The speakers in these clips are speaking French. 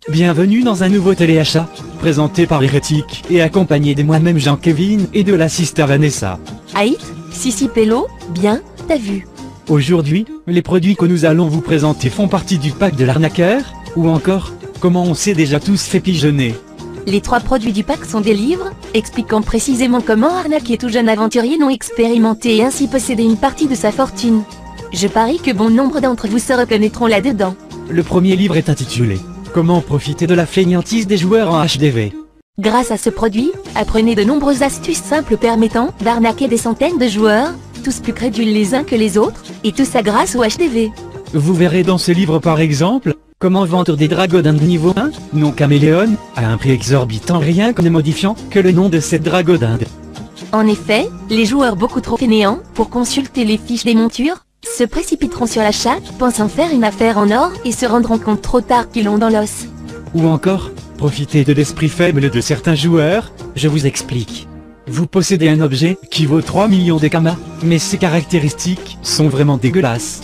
Bienvenue dans un nouveau téléachat, présenté par Hérétique et accompagné de moi-même Jean-Kevin et de la sister Vanessa. Aït, Sissi Pello, bien, t'as vu. Aujourd'hui, les produits que nous allons vous présenter font partie du pack de l'arnaqueur, ou encore, comment on s'est déjà tous fait pigeonner. Les 3 produits du pack sont des livres, expliquant précisément comment arnaquer tout jeune aventurier non expérimenté et ainsi posséder une partie de sa fortune. Je parie que bon nombre d'entre vous se reconnaîtront là-dedans. Le premier livre est intitulé « Comment profiter de la fainéantise des joueurs en HDV ». Grâce à ce produit, apprenez de nombreuses astuces simples permettant d'arnaquer des centaines de joueurs, tous plus crédules les uns que les autres, et tout ça grâce au HDV. Vous verrez dans ce livre par exemple, comment vendre des dragodins de niveau 1, non caméléon, à un prix exorbitant rien qu'en ne modifiant que le nom de cette dragodinde. En effet, les joueurs beaucoup trop fainéants pour consulter les fiches des montures, se précipiteront sur l'achat, pensant faire une affaire en or et se rendront compte trop tard qu'ils l'ont dans l'os. Ou encore, profiter de l'esprit faible de certains joueurs, je vous explique. Vous possédez un objet qui vaut 3 millions de kamas, mais ses caractéristiques sont vraiment dégueulasses.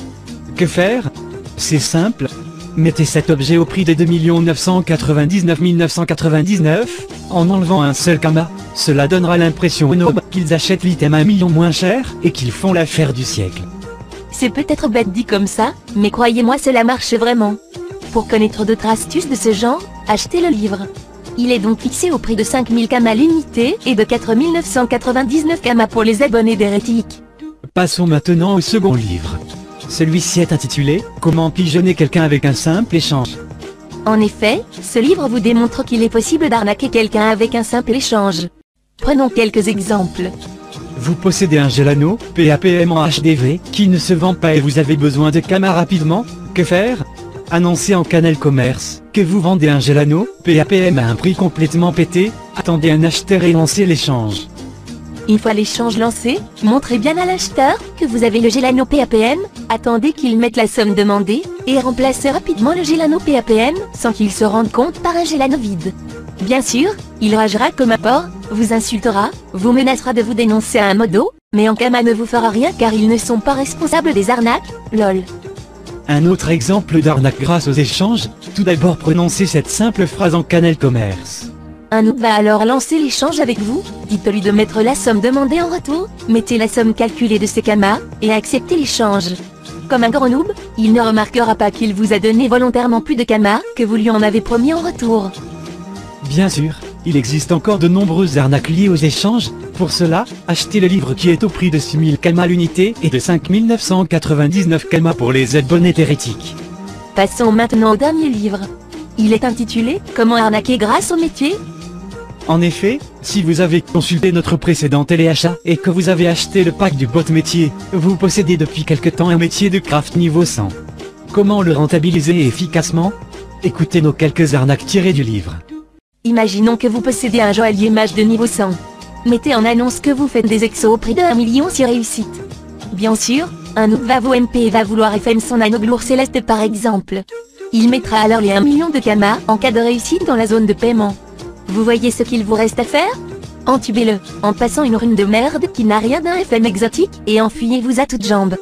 Que faire? C'est simple. Mettez cet objet au prix de 2 999 999, en enlevant un seul kama. Cela donnera l'impression aux nobs qu'ils achètent l'item 1 million moins cher et qu'ils font l'affaire du siècle. C'est peut-être bête dit comme ça, mais croyez-moi cela marche vraiment. Pour connaître d'autres astuces de ce genre, achetez le livre. Il est donc fixé au prix de 5000 kamas l'unité et de 4 999 kamas pour les abonnés d'Hérétique. Passons maintenant au second livre. Celui-ci est intitulé « Comment pigeonner quelqu'un avec un simple échange ». En effet, ce livre vous démontre qu'il est possible d'arnaquer quelqu'un avec un simple échange. Prenons quelques exemples. Vous possédez un Gelano, PAPM en HDV, qui ne se vend pas et vous avez besoin de kamas rapidement. Que faire? Annoncez en canal commerce que vous vendez un Gelano, PAPM à un prix complètement pété, attendez un acheteur et lancez l'échange. Une fois l'échange lancé, montrez bien à l'acheteur que vous avez le Gelano PAPM, attendez qu'il mette la somme demandée, et remplacez rapidement le Gelano PAPM sans qu'il se rende compte par un Gelano vide. Bien sûr, il ragera comme un porc, vous insultera, vous menacera de vous dénoncer à un modo, mais en kama ne vous fera rien car ils ne sont pas responsables des arnaques, lol. Un autre exemple d'arnaque grâce aux échanges, tout d'abord prononcez cette simple phrase en canal commerce. Un noob va alors lancer l'échange avec vous, dites-lui de mettre la somme demandée en retour, mettez la somme calculée de ses kamas, et acceptez l'échange. Comme un grand noob, il ne remarquera pas qu'il vous a donné volontairement plus de kamas que vous lui en avez promis en retour. Bien sûr, il existe encore de nombreuses arnaques liées aux échanges. Pour cela, achetez le livre qui est au prix de 6000 kamas l'unité et de 5999 kamas pour les abonnés hérétiques. Passons maintenant au dernier livre. Il est intitulé « Comment arnaquer grâce au métier ?» En effet, si vous avez consulté notre précédent téléachat et que vous avez acheté le pack du bot métier, vous possédez depuis quelque temps un métier de craft niveau 100. Comment le rentabiliser efficacement? Écoutez nos quelques arnaques tirées du livre. Imaginons que vous possédez un joaillier mage de niveau 100. Mettez en annonce que vous faites des exos au prix de 1 million si réussite. Bien sûr, un noob va vous MP et va vouloir FM son anneau glour céleste par exemple. Il mettra alors les 1 million de kamas en cas de réussite dans la zone de paiement. Vous voyez ce qu'il vous reste à faire? Entubez-le, en passant une rune de merde qui n'a rien d'un FM exotique, et enfuyez-vous à toutes jambes.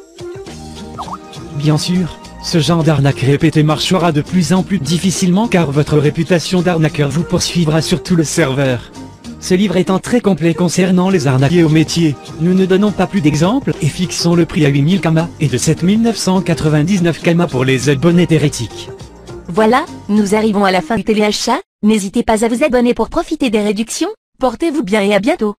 Bien sûr, ce genre d'arnaque répétée marchera de plus en plus difficilement car votre réputation d'arnaqueur vous poursuivra sur tout le serveur. Ce livre étant très complet concernant les arnaqués au métier, nous ne donnons pas plus d'exemples et fixons le prix à 8000 kamas et de 7999 kamas pour les abonnés hérétiques. Voilà, nous arrivons à la fin du téléachat, n'hésitez pas à vous abonner pour profiter des réductions, portez-vous bien et à bientôt.